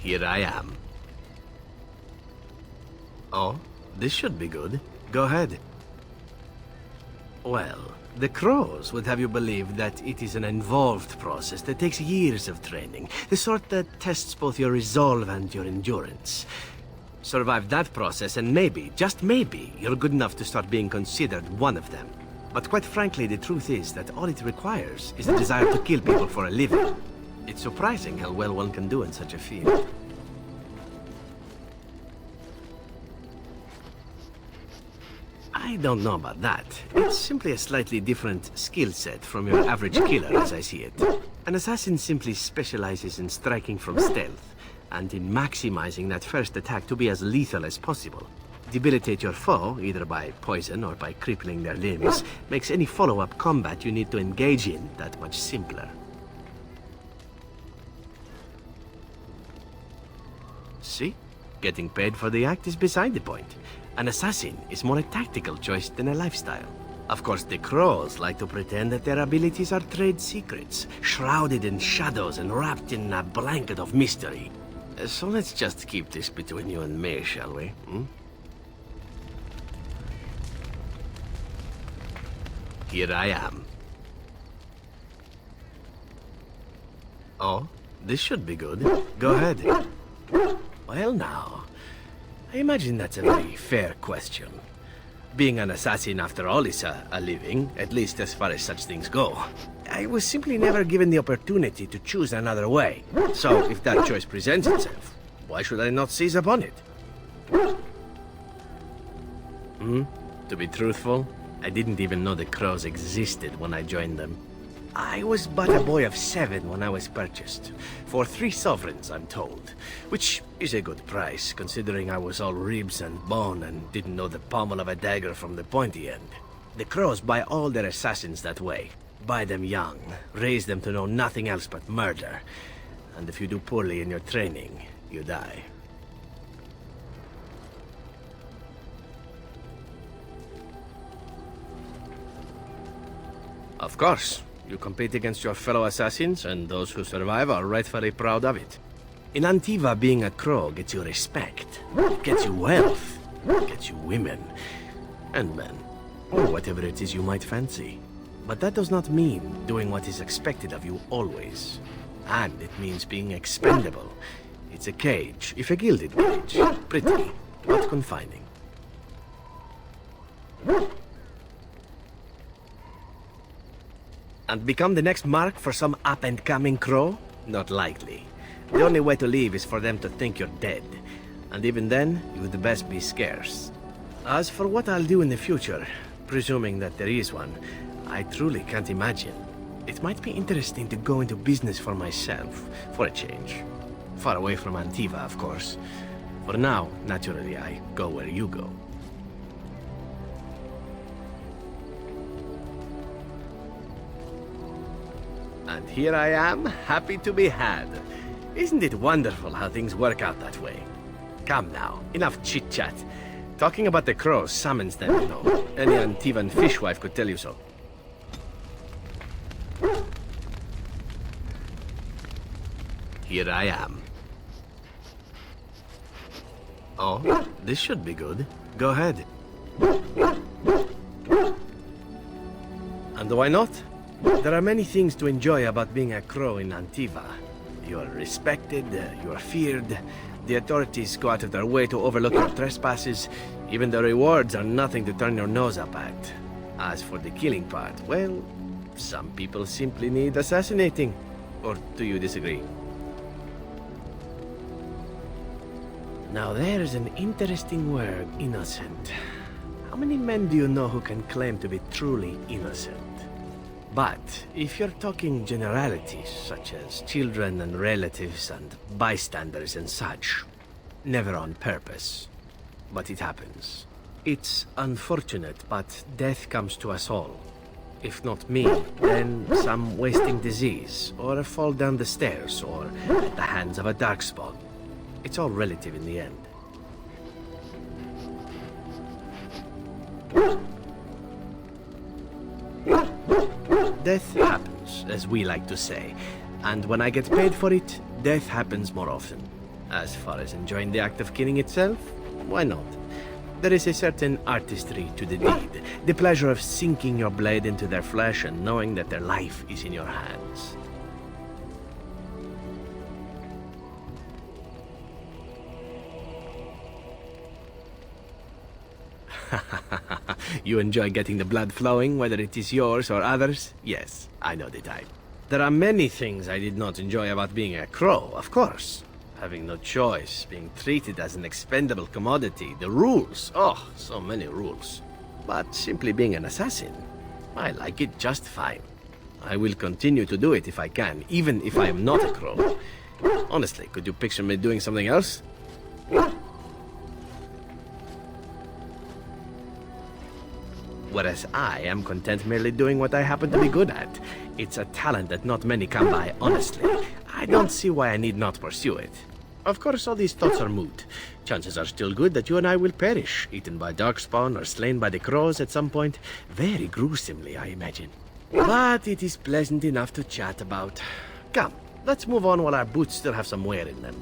Here I am. Oh, this should be good. Go ahead. Well, the crows would have you believe that it is an involved process that takes years of training. The sort that tests both your resolve and your endurance. Survive that process and maybe, just maybe, you're good enough to start being considered one of them. But quite frankly, the truth is that all it requires is the desire to kill people for a living. It's surprising how well one can do in such a field. I don't know about that. It's simply a slightly different skill set from your average killer as I see it. An assassin simply specializes in striking from stealth, and in maximizing that first attack to be as lethal as possible. Debilitate your foe, either by poison or by crippling their limbs, makes any follow-up combat you need to engage in that much simpler. See? Getting paid for the act is beside the point. An assassin is more a tactical choice than a lifestyle. Of course, the crows like to pretend that their abilities are trade secrets, shrouded in shadows and wrapped in a blanket of mystery. So let's just keep this between you and me, shall we? Here I am. Oh, this should be good. Go ahead. Well now, I imagine that's a very fair question. Being an assassin, after all, is a living, at least as far as such things go. I was simply never given the opportunity to choose another way. So, if that choice presents itself, why should I not seize upon it? To be truthful, I didn't even know the crows existed when I joined them. I was but a boy of 7 when I was purchased. For 3 sovereigns, I'm told. Which is a good price, considering I was all ribs and bone and didn't know the pommel of a dagger from the pointy end. The crows buy all their assassins that way. Buy them young, raise them to know nothing else but murder. And if you do poorly in your training, you die. Of course. You compete against your fellow assassins, and those who survive are rightfully proud of it. In Antiva, being a crow gets you respect. It gets you wealth. It gets you women. And men. Or whatever it is you might fancy. But that does not mean doing what is expected of you always. And it means being expendable. It's a cage, if a gilded cage. Pretty, but confining. And become the next mark for some up-and-coming crow? Not likely. The only way to leave is for them to think you're dead. And even then, you'd best be scarce. As for what I'll do in the future, presuming that there is one, I truly can't imagine. It might be interesting to go into business for myself, for a change. Far away from Antiva, of course. For now, naturally, I go where you go. And here I am, happy to be had. Isn't it wonderful how things work out that way? Come now, enough chit-chat. Talking about the crows summons them, you know. Any Antivan fishwife could tell you so. Here I am. Oh, this should be good. Go ahead. And why not? There are many things to enjoy about being a crow in Antiva. You are respected, you are feared, the authorities go out of their way to overlook your trespasses, even the rewards are nothing to turn your nose up at. As for the killing part, well, some people simply need assassinating. Or do you disagree? Now there's an interesting word, innocent. How many men do you know who can claim to be truly innocent? But if you're talking generalities, such as children and relatives and bystanders and such, never on purpose. But it happens. It's unfortunate, but death comes to us all. If not me, then some wasting disease, or a fall down the stairs, or at the hands of a darkspawn. It's all relative in the end. Death happens, as we like to say, and when I get paid for it, death happens more often. As far as enjoying the act of killing itself, why not? There is a certain artistry to the deed, the pleasure of sinking your blade into their flesh and knowing that their life is in your hands. You enjoy getting the blood flowing, whether it is yours or others? Yes, I know the type. There are many things I did not enjoy about being a crow, of course. Having no choice, being treated as an expendable commodity, the rules, oh, so many rules. But simply being an assassin, I like it just fine. I will continue to do it if I can, even if I am not a crow. Honestly, could you picture me doing something else? Whereas I am content merely doing what I happen to be good at. It's a talent that not many come by, honestly. I don't see why I need not pursue it. Of course, all these thoughts are moot. Chances are still good that you and I will perish, eaten by darkspawn or slain by the crows at some point. Very gruesomely, I imagine. But it is pleasant enough to chat about. Come, let's move on while our boots still have some wear in them.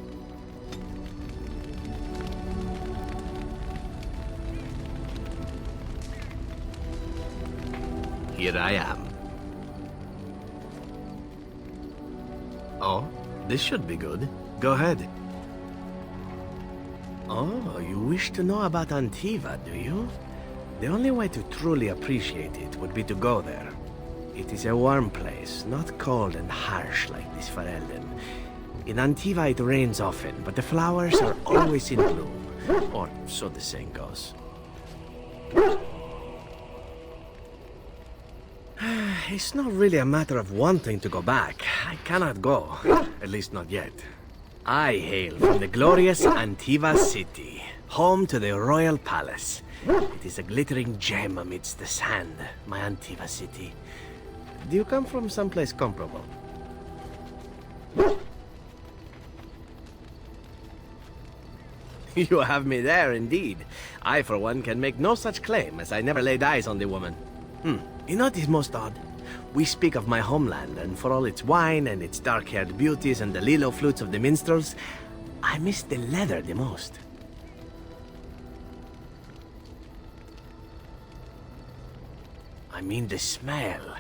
Here I am. Oh, this should be good. Go ahead. Oh, you wish to know about Antiva, do you? The only way to truly appreciate it would be to go there. It is a warm place, not cold and harsh like this Ferelden. In Antiva it rains often, but the flowers are always in bloom. Or so the saying goes. It's not really a matter of wanting to go back. I cannot go. At least not yet. I hail from the glorious Antiva city, home to the royal palace. It is a glittering gem amidst the sand, my Antiva city. Do you come from someplace comparable? You have me there, indeed. I, for one, can make no such claim, as I never laid eyes on the woman. You know what is most odd? We speak of my homeland, and for all its wine and its dark-haired beauties and the lilo flutes of the minstrels, I miss the leather the most. I mean the smell.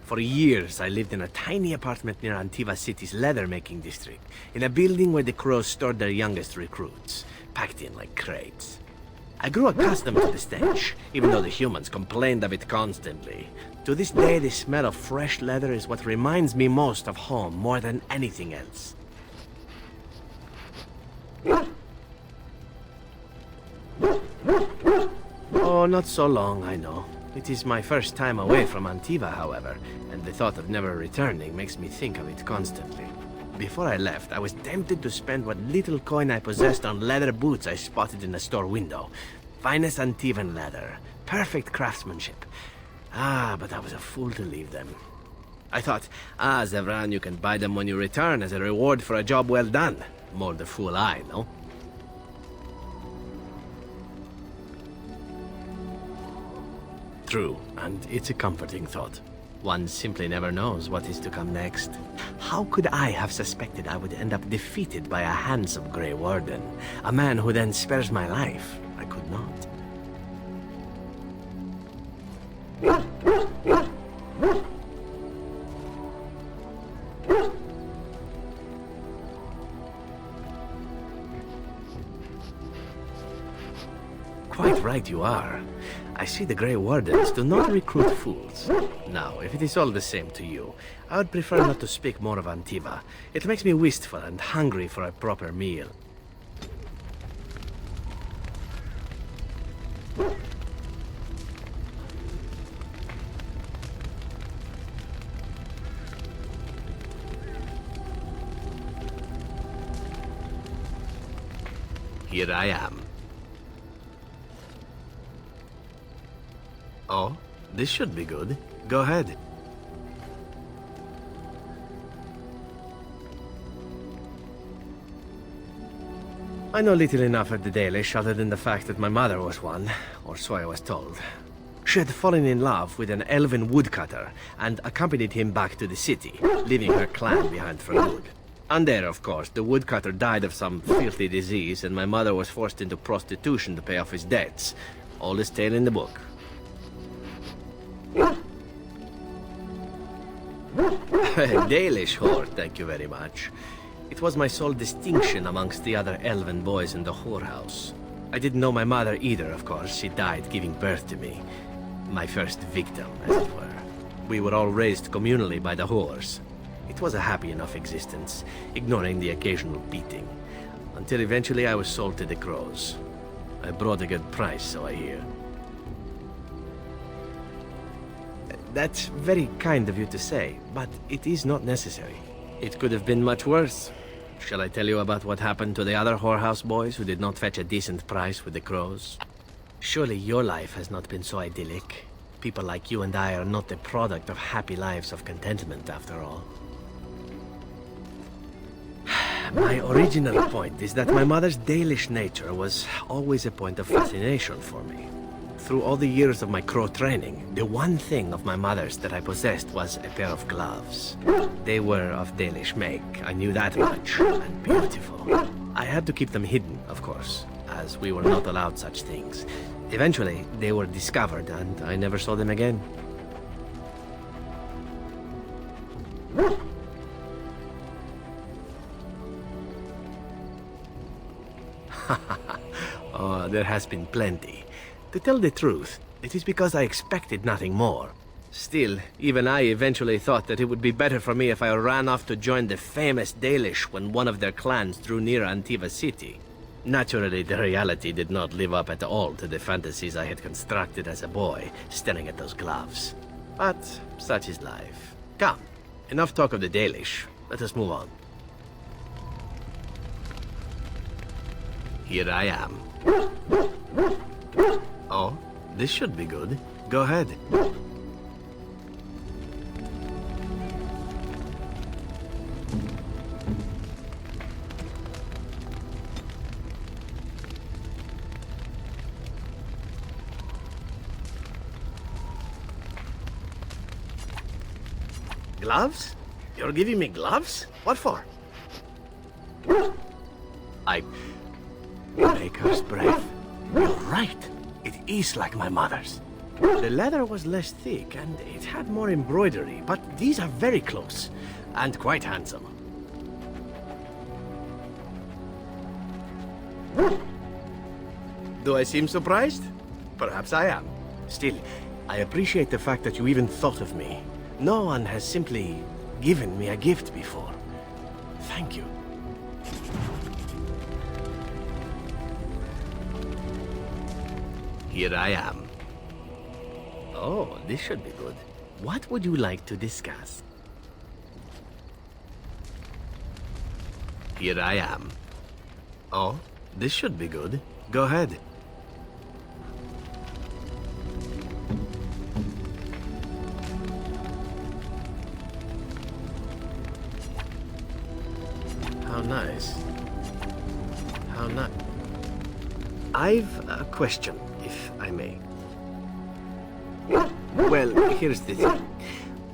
For years, I lived in a tiny apartment near Antiva City's leather-making district, in a building where the crows stored their youngest recruits, packed in like crates. I grew accustomed to the stench, even though the humans complained of it constantly. To this day, the smell of fresh leather is what reminds me most of home more than anything else. Oh, not so long, I know. It is my first time away from Antiva, however, and the thought of never returning makes me think of it constantly. Before I left, I was tempted to spend what little coin I possessed on leather boots I spotted in a store window. Finest Antivan leather. Perfect craftsmanship. But I was a fool to leave them. I thought, Zevran, you can buy them when you return as a reward for a job well done. More the fool I, no? True, and it's a comforting thought. One simply never knows what is to come next. How could I have suspected I would end up defeated by a handsome Grey Warden? A man who then spares my life? I could not. Quite right you are. I see the Grey Wardens do not recruit fools. Now, if it is all the same to you, I would prefer not to speak more of Antiva. It makes me wistful and hungry for a proper meal. Here I am. Oh, this should be good. Go ahead. I know little enough of the Dalish other than the fact that my mother was one, or so I was told. She had fallen in love with an elven woodcutter and accompanied him back to the city, leaving her clan behind for good. And there, of course, the woodcutter died of some filthy disease, and my mother was forced into prostitution to pay off his debts. Oldest tale in the book. Dalish whore, thank you very much. It was my sole distinction amongst the other elven boys in the whorehouse. I didn't know my mother either, of course. She died giving birth to me. My first victim, as it were. We were all raised communally by the whores. It was a happy enough existence, ignoring the occasional beating. Until eventually I was sold to the crows. I brought a good price, so I hear. That's very kind of you to say, but it is not necessary. It could have been much worse. Shall I tell you about what happened to the other whorehouse boys who did not fetch a decent price with the crows? Surely your life has not been so idyllic. People like you and I are not the product of happy lives of contentment, after all. My original point is that my mother's Dalish nature was always a point of fascination for me. Through all the years of my crow training, the one thing of my mother's that I possessed was a pair of gloves. They were of Dalish make, I knew that much, and beautiful. I had to keep them hidden, of course, as we were not allowed such things. Eventually, they were discovered, and I never saw them again. Oh, there has been plenty. To tell the truth, it is because I expected nothing more. Still, even I eventually thought that it would be better for me if I ran off to join the famous Dalish when one of their clans drew near Antiva city. Naturally, the reality did not live up at all to the fantasies I had constructed as a boy, staring at those gloves. But such is life. Come, enough talk of the Dalish. Let us move on. Here I am. Oh, this should be good. Go ahead. Gloves? You're giving me gloves? What for? Maker's breath. You're right. It is like my mother's. The leather was less thick and it had more embroidery, but these are very close and quite handsome. Do I seem surprised? Perhaps I am. Still, I appreciate the fact that you even thought of me. No one has simply given me a gift before. Thank you. Here I am. Oh, this should be good. What would you like to discuss? Here I am. Oh, this should be good. Go ahead. How nice. How nice. I've a question, if I may. Well, here's the thing.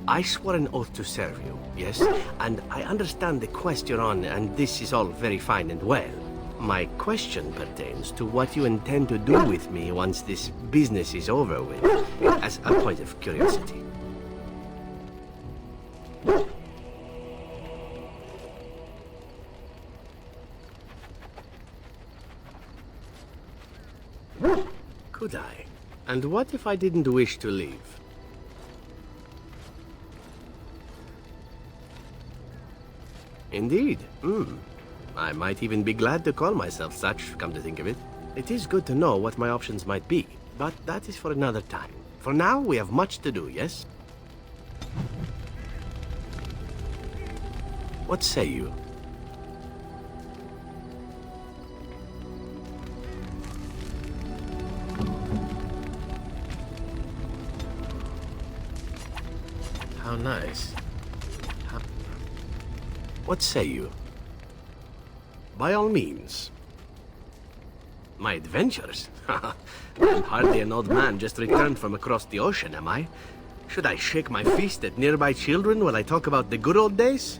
I swore an oath to serve you, yes? And I understand the quest you're on, and this is all very fine and well. My question pertains to what you intend to do with me once this business is over with, as a point of curiosity. Could I? And what if I didn't wish to leave? Indeed. I might even be glad to call myself such, come to think of it. It is good to know what my options might be, but that is for another time. For now, we have much to do, yes? What say you? How nice. What say you? By all means. My adventures? I'm hardly an old man just returned from across the ocean, am I? Should I shake my fist at nearby children while I talk about the good old days?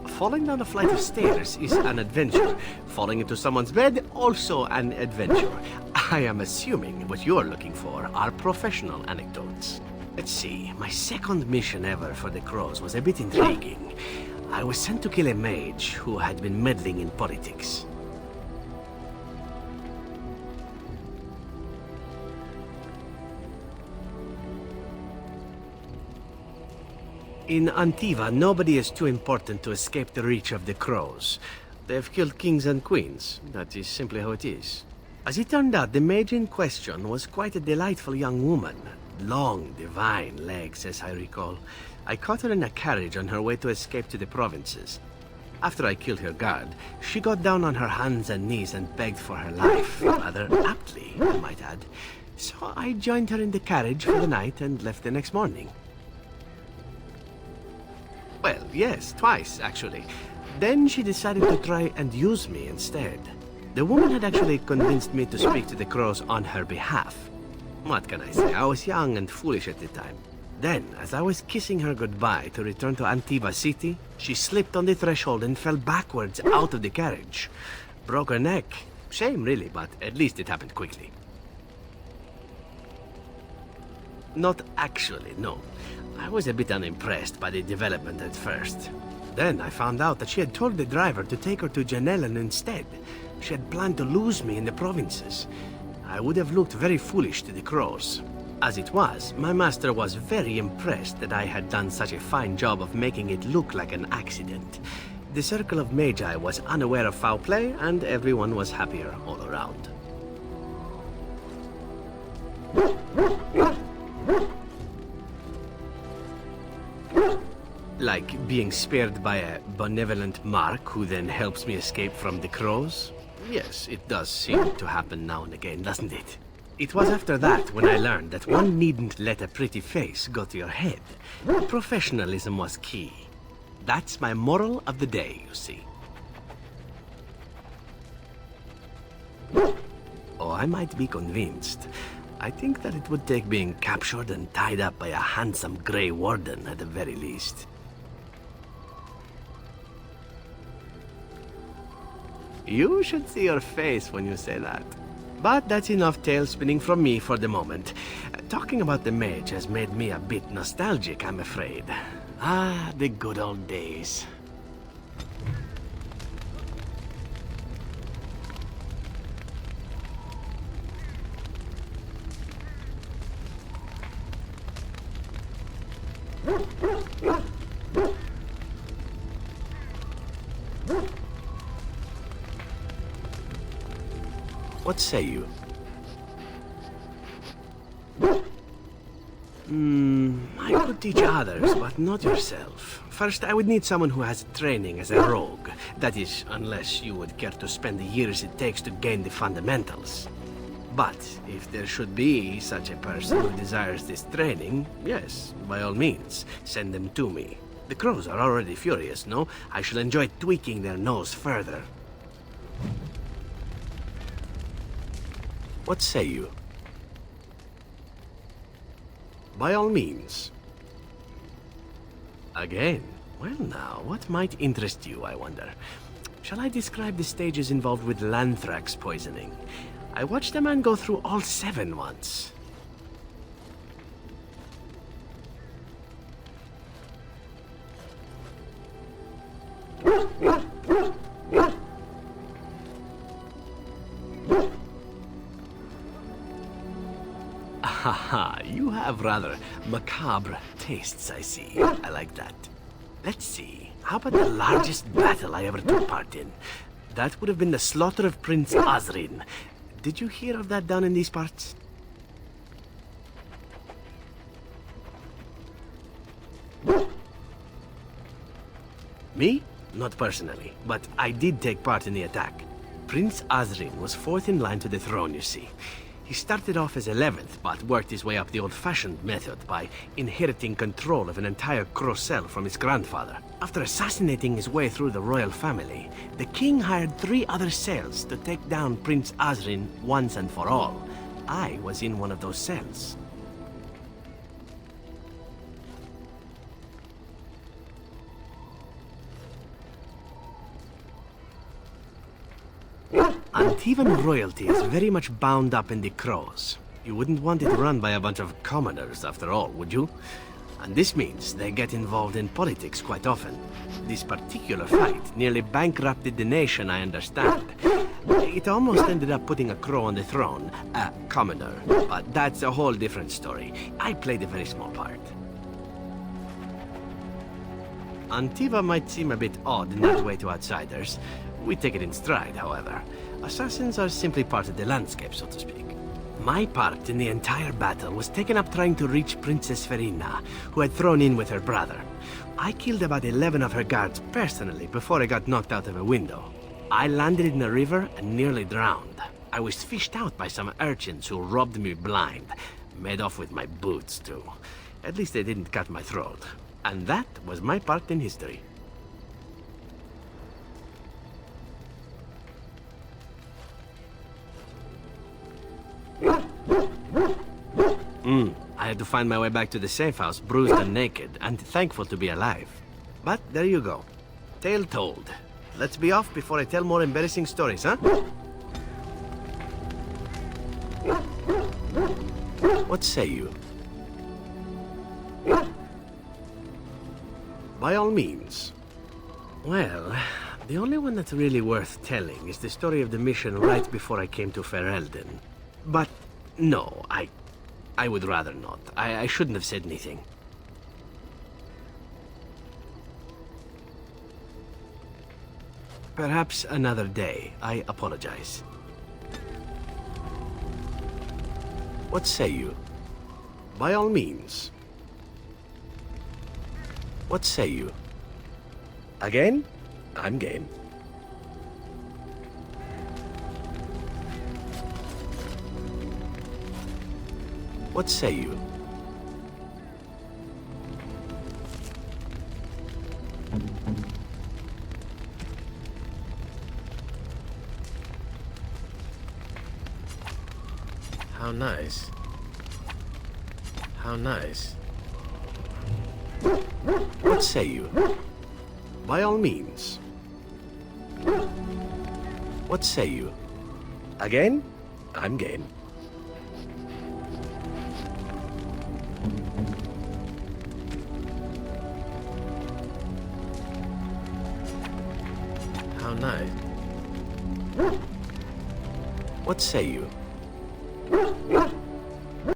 Falling down a flight of stairs is an adventure. Falling into someone's bed, also an adventure. I am assuming what you're looking for are professional anecdotes. Let's see, my second mission ever for the Crows was a bit intriguing. I was sent to kill a mage who had been meddling in politics. In Antiva, nobody is too important to escape the reach of the Crows. They've killed kings and queens. That is simply how it is. As it turned out, the mage in question was quite a delightful young woman. Long, divine legs, as I recall. I caught her in a carriage on her way to escape to the provinces. After I killed her guard, she got down on her hands and knees and begged for her life. Rather aptly, I might add. So I joined her in the carriage for the night and left the next morning. Well, yes, twice, actually. Then she decided to try and use me instead. The woman had actually convinced me to speak to the Crows on her behalf. What can I say? I was young and foolish at the time. Then, as I was kissing her goodbye to return to Antiva City, she slipped on the threshold and fell backwards out of the carriage. Broke her neck. Shame, really, but at least it happened quickly. Not actually, no. I was a bit unimpressed by the development at first. Then I found out that she had told the driver to take her to Janellen instead. She had planned to lose me in the provinces. I would have looked very foolish to the Crows. As it was, my master was very impressed that I had done such a fine job of making it look like an accident. The circle of Magi was unaware of foul play, and everyone was happier all around. Like being spared by a benevolent mark who then helps me escape from the Crows? Yes, it does seem to happen now and again, doesn't it? It was after that when I learned that one needn't let a pretty face go to your head. Professionalism was key. That's my moral of the day, you see. Oh, I might be convinced. I think that it would take being captured and tied up by a handsome grey warden at the very least. You should see your face when you say that. But that's enough tale spinning from me for the moment. Talking about the mage has made me a bit nostalgic, I'm afraid. Ah, the good old days. What say you? I could teach others, but not yourself. First, I would need someone who has training as a rogue. That is, unless you would care to spend the years it takes to gain the fundamentals. But if there should be such a person who desires this training, yes, by all means, send them to me. The Crows are already furious, no? I shall enjoy tweaking their nose further. What say you? By all means. Again? Well now, what might interest you, I wonder? Shall I describe the stages involved with Lanthrax poisoning? I watched a man go through all 7 once. Haha, you have rather macabre tastes, I see. I like that. Let's see, how about the largest battle I ever took part in? That would have been the slaughter of Prince Azrin. Did you hear of that down in these parts? Me? Not personally, but I did take part in the attack. Prince Azrin was 4th in line to the throne, you see. He started off as 11th, but worked his way up the old-fashioned method by inheriting control of an entire Crocell from his grandfather. After assassinating his way through the royal family, the king hired 3 other cells to take down Prince Azrin once and for all. I was in one of those cells. Antivan royalty is very much bound up in the Crows. You wouldn't want it run by a bunch of commoners, after all, would you? And this means they get involved in politics quite often. This particular fight nearly bankrupted the nation, I understand. It almost ended up putting a Crow on the throne, a commoner. But that's a whole different story. I played a very small part. Antiva might seem a bit odd in that way to outsiders. We take it in stride, however. Assassins are simply part of the landscape, so to speak. My part in the entire battle was taken up trying to reach Princess Verina, who had thrown in with her brother. I killed about 11 of her guards personally before I got knocked out of a window. I landed in the river and nearly drowned. I was fished out by some urchins who robbed me blind. Made off with my boots, too. At least they didn't cut my throat. And that was my part in history. I had to find my way back to the safe house, bruised and naked, and thankful to be alive. But there you go. Tale told. Let's be off before I tell more embarrassing stories, huh? What say you? By all means. Well, the only one that's really worth telling is the story of the mission right before I came to Ferelden. But no, I would rather not. I shouldn't have said anything. Perhaps another day. I apologize. What say you? By all means. What say you? Again? I'm game. What say you? How nice. How nice. What say you? By all means. What say you? Again? I'm game. How nice. What say you?